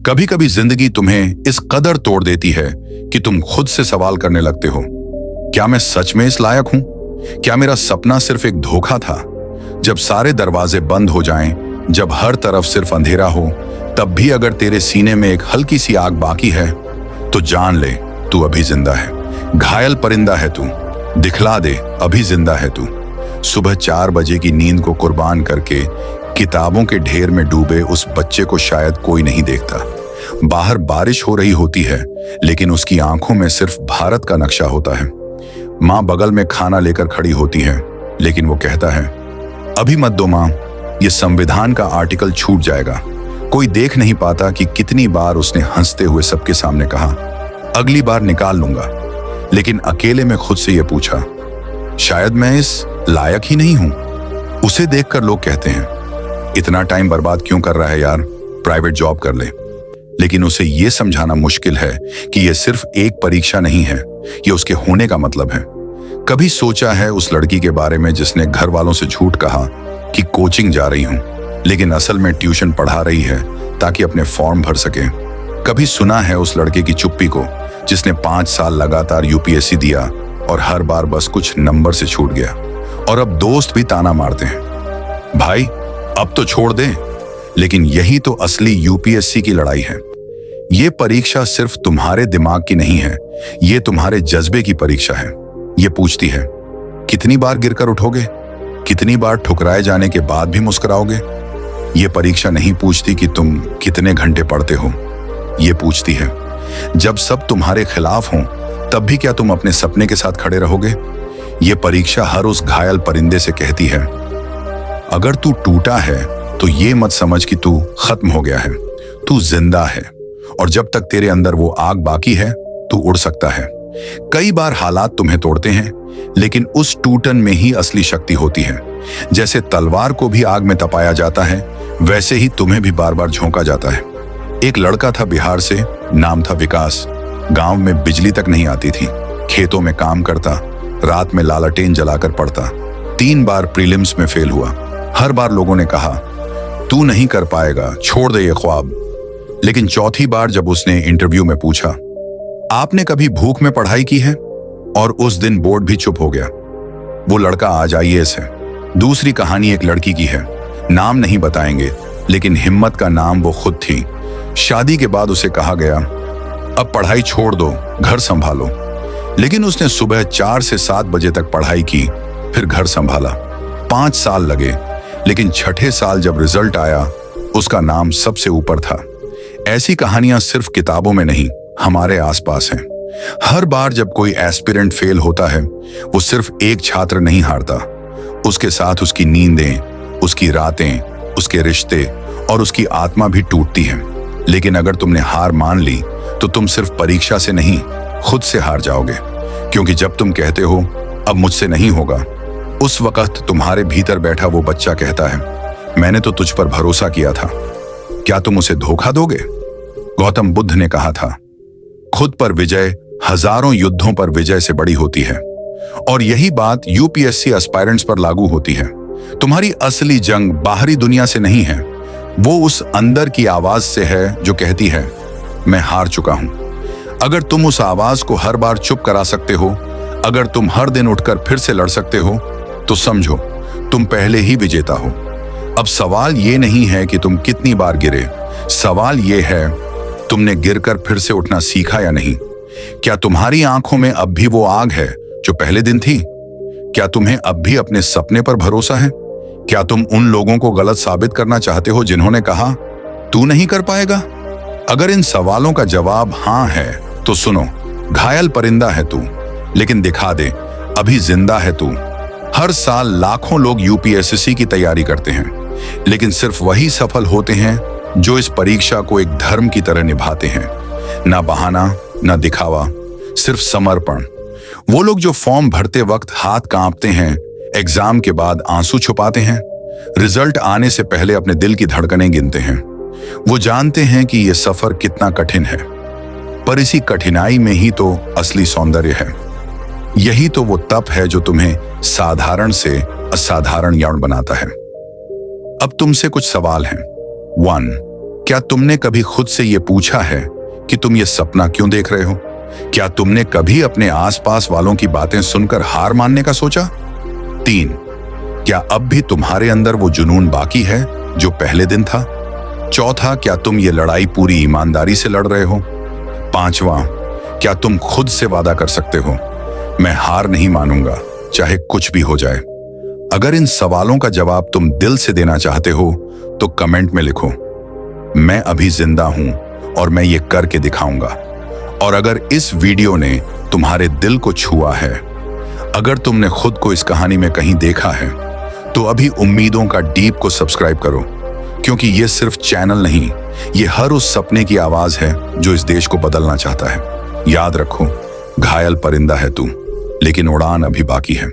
कभी कभी जिंदगी तुम्हें इस कदर तोड़ देती है कि तुम खुद से सवाल करने लगते हो, क्या मैं सच में इस लायक हूं? क्या मेरा सपना सिर्फ एक धोखा था? जब सारे दरवाजे बंद हो जाएं, जब हर तरफ सिर्फ अंधेरा हो, तब भी अगर तेरे सीने में एक हल्की सी आग बाकी है तो जान ले, तू अभी जिंदा है। घायल परिंदा है तू, दिखला दे, अभी जिंदा है तू। सुबह 4 बजे की नींद को कुर्बान करके किताबों के ढेर में डूबे उस बच्चे को शायद कोई नहीं देखता। बाहर बारिश हो रही होती है, लेकिन उसकी आंखों में सिर्फ भारत का नक्शा होता है। माँ बगल में खाना लेकर खड़ी होती है, लेकिन वो कहता है, अभी मत दो माँ, ये संविधान का आर्टिकल छूट जाएगा। कोई देख नहीं पाता कि कितनी बार उसने हंसते हुए सबके सामने कहा, अगली बार निकाल लूंगा, लेकिन अकेले में खुद से ये पूछा, शायद मैं इस लायक ही नहीं हूं। उसे देखकर लोग कहते हैं, इतना टाइम बर्बाद क्यों कर रहा है यार, प्राइवेट जॉब कर ले। लेकिन उसे यह समझाना मुश्किल है कि यह सिर्फ एक परीक्षा नहीं है, यह उसके होने का मतलब है। कभी सोचा है उस लड़की के बारे में जिसने घर वालों से झूठ कहा कि कोचिंग जा रही हूं, लेकिन असल में ट्यूशन पढ़ा रही है ताकि अपने फॉर्म भर सके? कभी सुना है उस लड़के की चुप्पी को जिसने 5 साल लगातार यूपीएससी दिया और हर बार बस कुछ नंबर से छूट गया? और अब दोस्त भी ताना मारते हैं, भाई अब तो छोड़ दे। लेकिन यही तो असली यूपीएससी की लड़ाई है। ये परीक्षा सिर्फ तुम्हारे दिमाग की नहीं है, ये तुम्हारे जज्बे की परीक्षा है। ये पूछती है, कितनी बार गिरकर उठोगे? कितनी बार ठुकराए जाने के बाद भी मुस्कुराओगे? ये परीक्षा नहीं पूछती कि तुम कितने घंटे पढ़ते हो, ये पूछती है, जब सब तुम्हारे खिलाफ हों तब भी क्या तुम अपने सपने के साथ खड़े रहोगे? ये परीक्षा हर उस घायल परिंदे से कहती है, अगर तू टूटा है तो ये मत समझ कि तू खत्म हो गया है, तू जिंदा है। और जब तक तेरे अंदर वो आग बाकी है, तू उड़ सकता है। कई बार हालात तुम्हें तोड़ते हैं, लेकिन उस टूटन में ही असली शक्ति होती है। जैसे तलवार को भी आग में तपाया जाता है, वैसे ही तुम्हें भी बार बार झोंका जाता है। एक लड़का था बिहार से, नाम था विकास। गांव में बिजली तक नहीं आती थी, खेतों में काम करता, रात में लालटेन जलाकर पढ़ता। 3 बार प्रीलिम्स में फेल हुआ। हर बार लोगों ने कहा, तू नहीं कर पाएगा, छोड़ दे ये ख्वाब। लेकिन चौथी बार जब उसने इंटरव्यू में पूछा, आपने कभी भूख में पढ़ाई की है? और उस दिन बोर्ड भी चुप हो गया। वो लड़का आज आईएएस है। दूसरी कहानी एक लड़की की है, नाम नहीं बताएंगे, लेकिन हिम्मत का नाम वो खुद थी। शादी के बाद उसे कहा गया, अब पढ़ाई छोड़ दो, घर संभालो। लेकिन उसने सुबह 4 से 7 बजे तक पढ़ाई की, फिर घर संभाला। 5 साल लगे, लेकिन 6ठे साल जब रिजल्ट आया, उसका नाम सबसे ऊपर था। ऐसी कहानियां सिर्फ किताबों में नहीं, हमारे आसपास हैं। हर बार जब कोई एस्पिरेंट फेल होता है, वो सिर्फ एक छात्र नहीं हारता, उसके साथ उसकी नींदें, उसकी रातें, उसके रिश्ते और उसकी आत्मा भी टूटती है। लेकिन अगर तुमने हार मान ली तो तुम सिर्फ परीक्षा से नहीं, खुद से हार जाओगे। क्योंकि जब तुम कहते हो अब मुझसे नहीं होगा, उस वक्त तुम्हारे भीतर बैठा वो बच्चा कहता है, मैंने तो तुझ पर भरोसा किया था, क्या तुम उसे धोखा दोगे? गौतम बुद्ध ने कहा था, खुद पर विजय हजारों युद्धों पर विजय से बड़ी होती है। और यही बात यूपीएससी एस्पायरेंट्स पर लागू होती है। तुम्हारी असली जंग बाहरी दुनिया से नहीं है, वो उस अंदर की आवाज से है जो कहती है, मैं हार चुका हूं। अगर तुम उस आवाज को हर बार चुप करा सकते हो, अगर तुम हर दिन उठकर फिर से लड़ सकते हो, तो समझो तुम पहले ही विजेता हो। अब सवाल ये नहीं है कि तुम कितनी बार गिरे, सवाल ये है, तुमने गिरकर फिर से उठना सीखा या नहीं? क्या तुम्हारी आंखों में अब भी वो आग है जो पहले दिन थी? क्या तुम्हें अब भी अपने सपने पर भरोसा है? क्या तुम उन लोगों को गलत साबित करना चाहते हो जिन्होंने कहा तू नहीं कर पाएगा? अगर इन सवालों का जवाब हां है तो सुनो, घायल परिंदा है तू, लेकिन दिखा दे, अभी जिंदा है तू। हर साल लाखों लोग यूपीएससी की तैयारी करते हैं, लेकिन सिर्फ वही सफल होते हैं जो इस परीक्षा को एक धर्म की तरह निभाते हैं। ना बहाना, ना दिखावा, सिर्फ समर्पण। वो लोग जो फॉर्म भरते वक्त हाथ कांपते हैं, एग्जाम के बाद आंसू छुपाते हैं, रिजल्ट आने से पहले अपने दिल की धड़कनें गिनते हैं। वो जानते हैं कि यह सफर कितना कठिन है, पर इसी कठिनाई में ही तो असली सौंदर्य है। यही तो वो तप है जो तुम्हें साधारण से असाधारण यौन बनाता है। अब तुमसे कुछ सवाल हैं। 1. क्या तुमने कभी खुद से यह पूछा है कि तुम ये सपना क्यों देख रहे हो? क्या तुमने कभी अपने आसपास वालों की बातें सुनकर हार मानने का सोचा? 3. क्या अब भी तुम्हारे अंदर वो जुनून बाकी है जो पहले दिन था? 4. क्या तुम ये लड़ाई पूरी ईमानदारी से लड़ रहे हो? 5. क्या तुम खुद से वादा कर सकते हो, मैं हार नहीं मानूंगा चाहे कुछ भी हो जाए? अगर इन सवालों का जवाब तुम दिल से देना चाहते हो तो कमेंट में लिखो, मैं अभी जिंदा हूं और मैं ये करके दिखाऊंगा। और अगर इस वीडियो ने तुम्हारे दिल को छुआ है, अगर तुमने खुद को इस कहानी में कहीं देखा है, तो अभी उम्मीदों का डीप को सब्सक्राइब करो, क्योंकि ये सिर्फ चैनल नहीं, ये हर उस सपने की आवाज है जो इस देश को बदलना चाहता है। याद रखो, घायल परिंदा है तू, लेकिन उड़ान अभी बाकी है।